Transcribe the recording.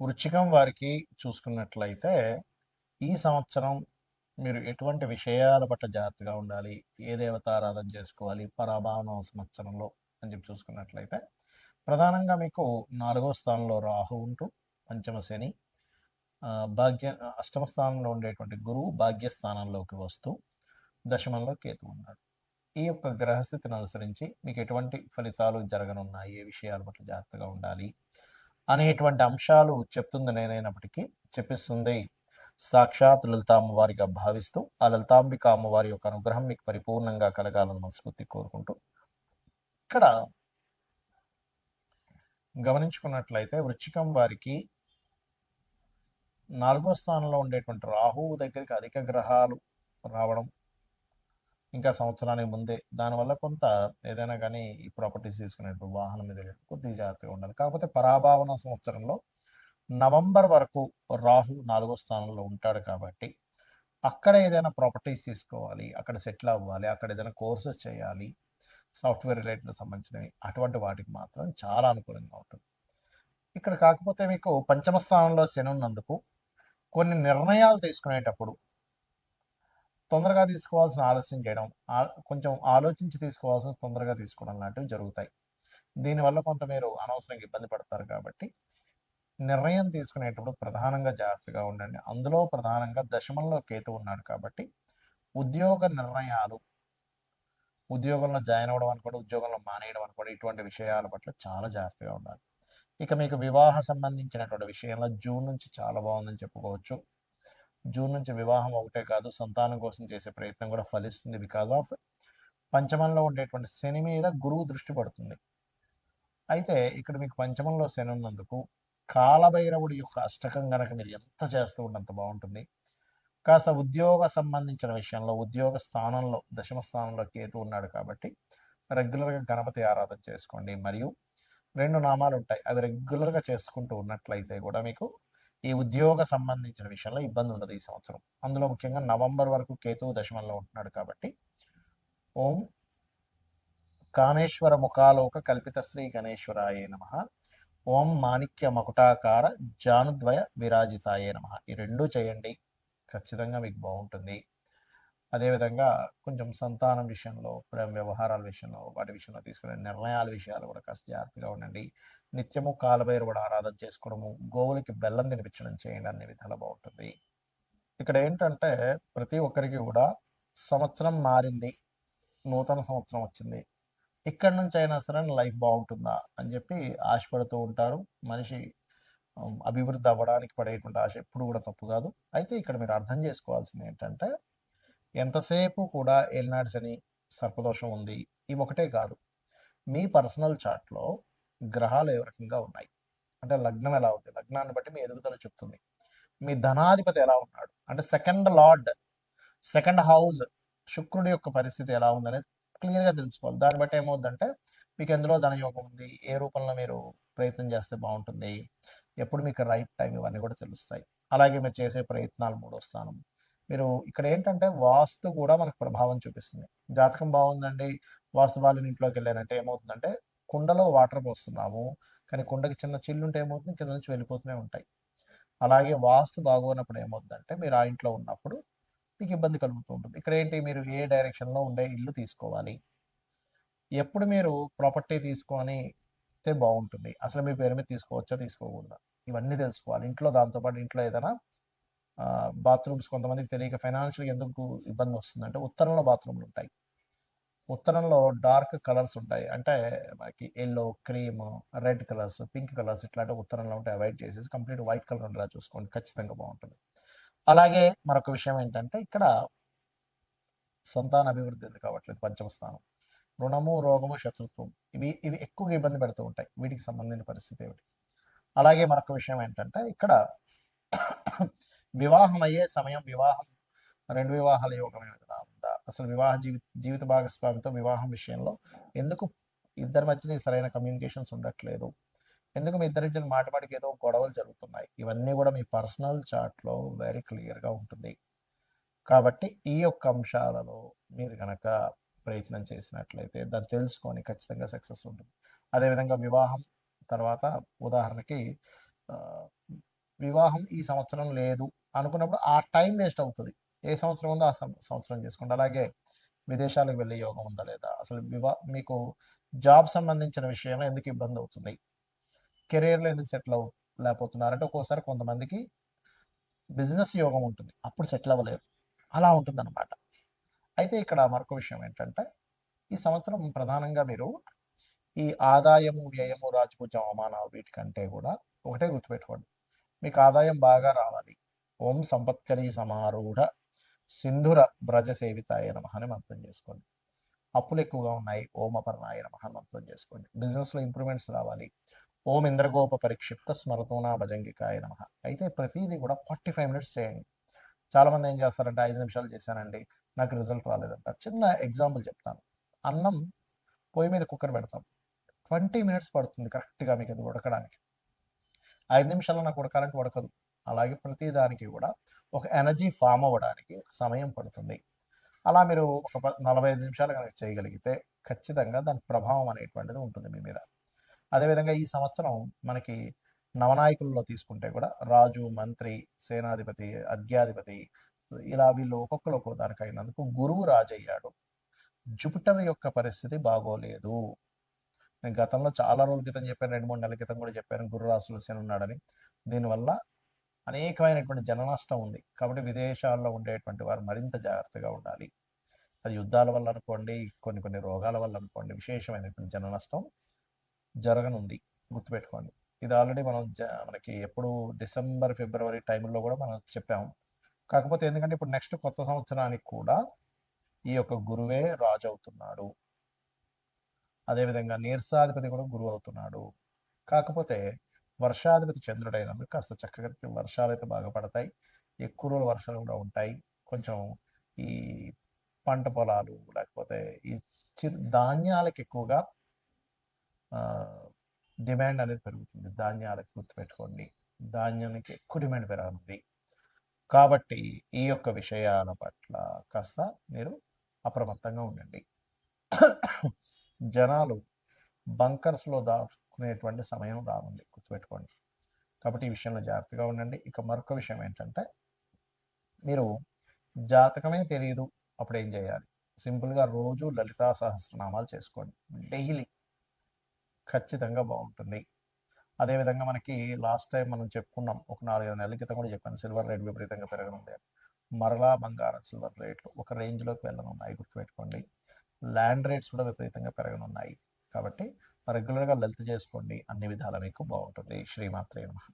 వృశ్చికం వారికి చూసుకున్నట్లయితే ఈ సంవత్సరం మీరు ఎటువంటి విషయాల పట్ల జాగ్రత్తగా ఉండాలి, ఏ దేవతారాధన చేసుకోవాలి పరాభావన సంవత్సరంలో అని చెప్పి చూసుకున్నట్లయితే ప్రధానంగా మీకు 4వ స్థానంలో రాహు ఉంటూ పంచమ శని, భాగ్య అష్టమ స్థానంలో ఉండేటువంటి గురువు భాగ్యస్థానంలోకి వస్తూ దశమంలో కేతు ఉన్నాడు. ఈ యొక్క గ్రహస్థితిని అనుసరించి మీకు ఎటువంటి ఫలితాలు జరగనున్నాయి, ఏ విషయాల పట్ల జాగ్రత్తగా ఉండాలి అనేటువంటి అంశాలు చెప్తుంది నేనైనప్పటికీ చెప్పిస్తుంది సాక్షాత్ లలిత అమ్మవారిగా భావిస్తూ ఆ లలితాంబిక అమ్మవారి యొక్క అనుగ్రహం మీకు పరిపూర్ణంగా కలగాలని మనస్ఫూర్తి కోరుకుంటూ ఇక్కడ గమనించుకున్నట్లయితే వృశ్చికం వారికి 4వ స్థానంలో ఉండేటువంటి రాహువు దగ్గరికి అధిక గ్రహాలు రావడం ఇంకా సంవత్సరానికి ముందే దానివల్ల కొంత ఏదైనా కానీ ఈ ప్రాపర్టీస్ తీసుకునేటువంటి వాహనం మీద కొద్దిగా జాగ్రత్తగా ఉండాలి. కాకపోతే పరాభావన సంవత్సరంలో నవంబర్ వరకు రాహు 4వ స్థానంలో ఉంటాడు కాబట్టి అక్కడ ఏదైనా ప్రాపర్టీస్ తీసుకోవాలి, అక్కడ సెటిల్ అవ్వాలి, అక్కడ ఏదైనా కోర్సెస్ చేయాలి, సాఫ్ట్వేర్ రిలేటెడ్ సంబంధించినవి అటువంటి వాటికి మాత్రం చాలా అనుకూలంగా ఉంటుంది. ఇక్కడ కాకపోతే మీకు పంచమ స్థానంలో శని ఉన్నందుకు కొన్ని నిర్ణయాలు తీసుకునేటప్పుడు తొందరగా తీసుకోవాల్సిన ఆలస్యం చేయడం, కొంచెం ఆలోచించి తీసుకోవాల్సిన తొందరగా తీసుకోవడం లాంటివి జరుగుతాయి. దీనివల్ల కొంత మీరు అనవసరంగా ఇబ్బంది పడతారు కాబట్టి నిర్ణయం తీసుకునేటప్పుడు ప్రధానంగా జాగ్రత్తగా ఉండండి. అందులో ప్రధానంగా దశమంలో కేతు ఉన్నాడు కాబట్టి ఉద్యోగ నిర్ణయాలు, ఉద్యోగంలో జాయిన్ అవ్వడం అనుకోండి, ఉద్యోగంలో మానేయడం అనుకోండి, ఇటువంటి విషయాల పట్ల చాలా జాగ్రత్తగా ఉండాలి. ఇక మీకు వివాహ సంబంధించినటువంటి విషయంలో జూన్ నుంచి చాలా బాగుందని చెప్పుకోవచ్చు. జూన్ నుంచి వివాహం ఒకటే కాదు, సంతానం కోసం చేసే ప్రయత్నం కూడా ఫలిస్తుంది. బికాజ్ ఆఫ్ పంచమంలో ఉండేటువంటి శని మీద గురువు దృష్టి పడుతుంది. అయితే ఇక్కడ మీకు పంచమంలో శని ఉన్నందుకు కాలభైరవుడి యొక్క అష్టకం గనక మీరు ఎంత చేస్తూ ఉన్నంత బాగుంటుంది. కాస్త ఉద్యోగ సంబంధించిన విషయంలో ఉద్యోగ స్థానంలో దశమ స్థానంలో కేతు ఉన్నాడు కాబట్టి రెగ్యులర్గా గణపతి ఆరాధన చేసుకోండి. మరియు 2 నామాలు ఉంటాయి, అవి రెగ్యులర్గా చేసుకుంటూ ఉన్నట్లయితే కూడా మీకు ఈ ఉద్యోగ సంబంధించిన విషయంలో ఇబ్బంది ఉండదు ఈ సంవత్సరం. అందులో ముఖ్యంగా నవంబర్ వరకు కేతువు దశమంలో ఉంటున్నాడు కాబట్టి ఓం కామేశ్వర ముఖాలోక కల్పిత శ్రీ గణేశ్వరాయే నమ, ఓం మాణిక్య మకుటాకార జానుద్వయ విరాజితాయే నమ. ఈ 2 చేయండి, ఖచ్చితంగా మీకు బాగుంటుంది. అదేవిధంగా కొంచెం సంతానం విషయంలో, ప్రేమ వ్యవహారాల విషయంలో, వాటి విషయంలో తీసుకునే నిర్ణయాల విషయాలు కూడా కాస్త జాగ్రత్తగా ఉండండి. నిత్యము కాలభైరవుడు ఆరాధన చేసుకోవడము, గోవులకి బెల్లం తినిపించడం చేయండి, అన్ని విధాలు బాగుంటుంది. ఇక్కడ ఏంటంటే ప్రతి ఒక్కరికి కూడా సంవత్సరం మారింది, నూతన సంవత్సరం వచ్చింది, ఇక్కడి నుంచి అయినా సరే లైఫ్ బాగుంటుందా అని చెప్పి ఆశపడుతూ ఉంటారు. మనిషి అభివృద్ధి అవ్వడానికి పడేటువంటి ఆశ ఎప్పుడు కూడా తప్పు కాదు. అయితే ఇక్కడ మీరు అర్థం చేసుకోవాల్సింది ఏంటంటే ఎంతసేపు కూడా ఏలినాటి శని, సర్పదోషం ఉంది, ఇవి ఒకటే కాదు, మీ పర్సనల్ చార్ట్లో గ్రహాలు ఏ రకంగా ఉన్నాయి అంటే లగ్నం ఎలా ఉంది, లగ్నాన్ని బట్టి మీ ఎదుగుదల చెప్తుంది. మీ ధనాధిపతి ఎలా ఉన్నాడు అంటే సెకండ్ లార్డ్, సెకండ్ హౌస్ శుక్రుడి యొక్క పరిస్థితి ఎలా ఉందనేది క్లియర్గా తెలుసుకోవాలి. దాన్ని బట్టి ఏమవుతుందంటే మీకు ఎందులో ధనయోగం ఉంది, ఏ రూపంలో మీరు ప్రయత్నం చేస్తే బాగుంటుంది, ఎప్పుడు మీకు రైట్ టైం, ఇవన్నీ కూడా తెలుస్తాయి. అలాగే మీరు చేసే ప్రయత్నాలు 3వ స్థానం. మీరు ఇక్కడ ఏంటంటే వాస్తు కూడా మనకు ప్రభావం చూపిస్తుంది. జాతకం బాగుందండి, వాస్తు వాళ్ళని ఇంట్లోకి వెళ్ళారంటే ఏమవుతుందంటే కుండలో వాటర్ పోస్తున్నాము, కానీ కుండకి చిన్న చిల్లు ఉంటే ఏమవుతుంది, కింద నుంచి వెళ్ళిపోతూనే ఉంటాయి. అలాగే వాస్తు బాగోనప్పుడు ఏమవుతుందంటే మీరు ఆ ఇంట్లో ఉన్నప్పుడు మీకు ఇబ్బంది కలుగుతూ ఉంటుంది. ఇక్కడ ఏంటి, మీరు ఏ డైరెక్షన్లో ఉండే ఇల్లు తీసుకోవాలి, ఎప్పుడు మీరు ప్రాపర్టీ తీసుకొని బాగుంటుంది, అసలు మీ పేరు మీద తీసుకోవచ్చా తీసుకోకూడదా, ఇవన్నీ తెలుసుకోవాలి. ఇంట్లో దాంతోపాటు ఇంట్లో ఏదైనా బాత్రూమ్స్ కొంతమందికి తెలియక ఫైనాన్షియల్ ఎందుకు ఇబ్బంది వస్తుందంటే ఉత్తరంలో బాత్రూమ్లు ఉంటాయి, ఉత్తరంలో డార్క్ కలర్స్ ఉంటాయి, అంటే మనకి yellow, cream, red colours, pink colours ఇట్లాంటి ఉత్తరంలో ఉంటే అవాయిడ్ చేసేసి కంప్లీట్ వైట్ కలర్ ఉండేలా చూసుకోండి, ఖచ్చితంగా బాగుంటుంది. అలాగే మరొక విషయం ఏంటంటే ఇక్కడ సంతాన అభివృద్ధి ఎందుకు కావట్లేదు, పంచమ స్థానం, రుణము, రోగము, శత్రుత్వం, ఇవి ఎక్కువగా ఇబ్బంది పెడుతూ ఉంటాయి. వీటికి సంబంధించిన పరిస్థితి ఏమిటి. అలాగే మరొక విషయం ఏంటంటే ఇక్కడ వివాహం అయ్యే సమయం, వివాహం 2 వివాహాల యోగం ఏమైనా ఉందా, అసలు వివాహ జీవిత భాగస్వామితో వివాహం విషయంలో ఎందుకు ఇద్దరి మధ్యన సరైన కమ్యూనికేషన్స్ ఉండట్లేదు, ఎందుకు మీ ఇద్దరి మధ్యన మాటిమాటికి ఏదో గొడవలు జరుగుతున్నాయి, ఇవన్నీ కూడా మీ పర్సనల్ చార్ట్లో వెరీ క్లియర్గా ఉంటుంది. కాబట్టి ఈ యొక్క అంశాలలో మీరు కనుక ప్రయత్నం చేసినట్లయితే దాన్ని తెలుసుకొని ఖచ్చితంగా సక్సెస్ ఉంటుంది. అదేవిధంగా వివాహం తర్వాత ఉదాహరణకి వివాహం ఈ సంవత్సరం లేదు అనుకున్నప్పుడు ఆ టైం వేస్ట్ అవుతుంది. ఏ సంవత్సరం ఉందో ఆ సంవత్సరం చేసుకోండి. అలాగే విదేశాలకు వెళ్ళే యోగం ఉందా లేదా, అసలు మీకు జాబ్ సంబంధించిన విషయంలో ఎందుకు ఇబ్బంది అవుతుంది, కెరీర్లో ఎందుకు సెటిల్ లేకపోతున్నారంటే ఒక్కోసారి కొంతమందికి బిజినెస్ యోగం ఉంటుంది, అప్పుడు సెటిల్ అవ్వలేరు, అలా ఉంటుందన్నమాట. అయితే ఇక్కడ మరొక విషయం ఏంటంటే ఈ సంవత్సరం ప్రధానంగా మీరు ఈ ఆదాయము వ్యయము రాజపూజ అవమానాలు వీటికంటే కూడా ఒకటే గుర్తుపెట్టుకోండి, మీకు ఆదాయం బాగా రావాలి. ఓం సంపత్కరీ సమారూఢ సింధుర బ్రజ సేవితాయ నమ అని మంత్రం చేసుకోండి. అప్పులు ఎక్కువగా ఉన్నాయి, ఓం అపర్ణాయ నమ అని మంత్రం చేసుకోండి. బిజినెస్లో ఇంప్రూవ్మెంట్స్ రావాలి, ఓం ఇంద్రగోప పరిక్షిప్త స్మరతోనా భజంగికాయ నమ. అయితే ప్రతిదీ కూడా 45 మినిట్స్ చేయండి. చాలామంది ఏం చేస్తారంటే 5 నిమిషాలు చేశానండి నాకు రిజల్ట్ రాలేదంటారు. చిన్న ఎగ్జాంపుల్ చెప్తాను. అన్నం పొయ్యి మీద కుక్కర్ పెడతాం, 20 మినిట్స్ పడుతుంది కరెక్ట్గా మీకు అది ఉడకడానికి. 5 నిమిషాల్లో నాకు ఉడకాలంటే ఉడకదు. అలాగే ప్రతి దానికి కూడా ఒక ఎనర్జీ ఫామ్ అవ్వడానికి ఒక సమయం పడుతుంది. అలా మీరు ఒక 45 నిమిషాలు కనుక చేయగలిగితే ఖచ్చితంగా దాని ప్రభావం అనేటువంటిది ఉంటుంది మీ మీద. అదేవిధంగా ఈ సంవత్సరం మనకి నవనాయకుల్లో తీసుకుంటే కూడా రాజు, మంత్రి, సేనాధిపతి, అర్ఘ్యాధిపతి, ఇలా వీళ్ళు ఒక్కొక్కరు ఒక్కో దానికి అయినందుకు గురువు రాజు అయ్యాడు. జూపిటర్ యొక్క పరిస్థితి బాగోలేదు. నేను గతంలో చాలా రోజుల క్రితం చెప్పాను, 2-3 నెలల క్రితం కూడా చెప్పాను, గురు రాశులు శని ఉన్నాడని. దీనివల్ల అనేకమైనటువంటి జన నష్టం ఉంది. కాబట్టి విదేశాల్లో ఉండేటువంటి వారు మరింత జాగ్రత్తగా ఉండాలి. అది యుద్ధాల వల్ల అనుకోండి, కొన్ని రోగాల వల్ల అనుకోండి, విశేషమైనటువంటి జన నష్టం జరగనుంది, గుర్తుపెట్టుకోండి. ఇది ఆల్రెడీ మనం మనకి ఎప్పుడు డిసెంబర్, ఫిబ్రవరి టైంలో కూడా మనం చెప్పాము. కాకపోతే ఎందుకంటే ఇప్పుడు నెక్స్ట్ కొత్త సంవత్సరానికి కూడా ఈ యొక్క గురువే రాజు అవుతున్నాడు. అదేవిధంగా నీర్సాధిపతి కూడా గురువు అవుతున్నాడు. కాకపోతే వర్షాధిపతి చంద్రుడైనందుకు కాస్త చక్కగా వర్షాలు అయితే బాగా పడతాయి, ఎక్కువ రోజులు వర్షాలు కూడా ఉంటాయి. కొంచెం ఈ పంట పొలాలు లేకపోతే ఈ ధాన్యాలకు ఎక్కువగా డిమాండ్ అనేది పెరుగుతుంది. ధాన్యాలకు గుర్తుపెట్టుకోండి, ధాన్యానికి ఎక్కువ డిమాండ్ పెరగనుంది. కాబట్టి ఈ యొక్క విషయాల పట్ల కాస్త మీరు అప్రమత్తంగా ఉండండి. జనాలు బంకర్స్లో దాచుకునేటువంటి సమయం రానుంది, గుర్తుపెట్టుకోండి. కాబట్టి ఈ విషయంలో జాగ్రత్తగా ఉండండి. ఇక మరొక విషయం ఏంటంటే మీరు జాతకమే తెలియదు అప్పుడు ఏం చేయాలి? సింపుల్గా రోజు లలితా సహస్రనామాలు చేసుకోండి డైలీ, ఖచ్చితంగా బాగుంటుంది. అదేవిధంగా మనకి లాస్ట్ టైం మనం చెప్పుకున్నాం, ఒక 4-5 నెలల క్రితం కూడా చెప్పాను, సిల్వర్ రేట్ విపరీతంగా పెరగనుంది. మరలా బంగారం సిల్వర్ రేట్లు ఒక రేంజ్లోకి వెళ్ళనున్నాయి, గుర్తుపెట్టుకోండి. ల్యాండ్ రేట్స్ కూడా విపరీతంగా పెరగనున్నాయి. కాబట్టి రెగ్యులర్గా లలిత చేసుకోండి, అన్ని విధాలా మీకు బాగుంటుంది. శ్రీమాత్రే నమః.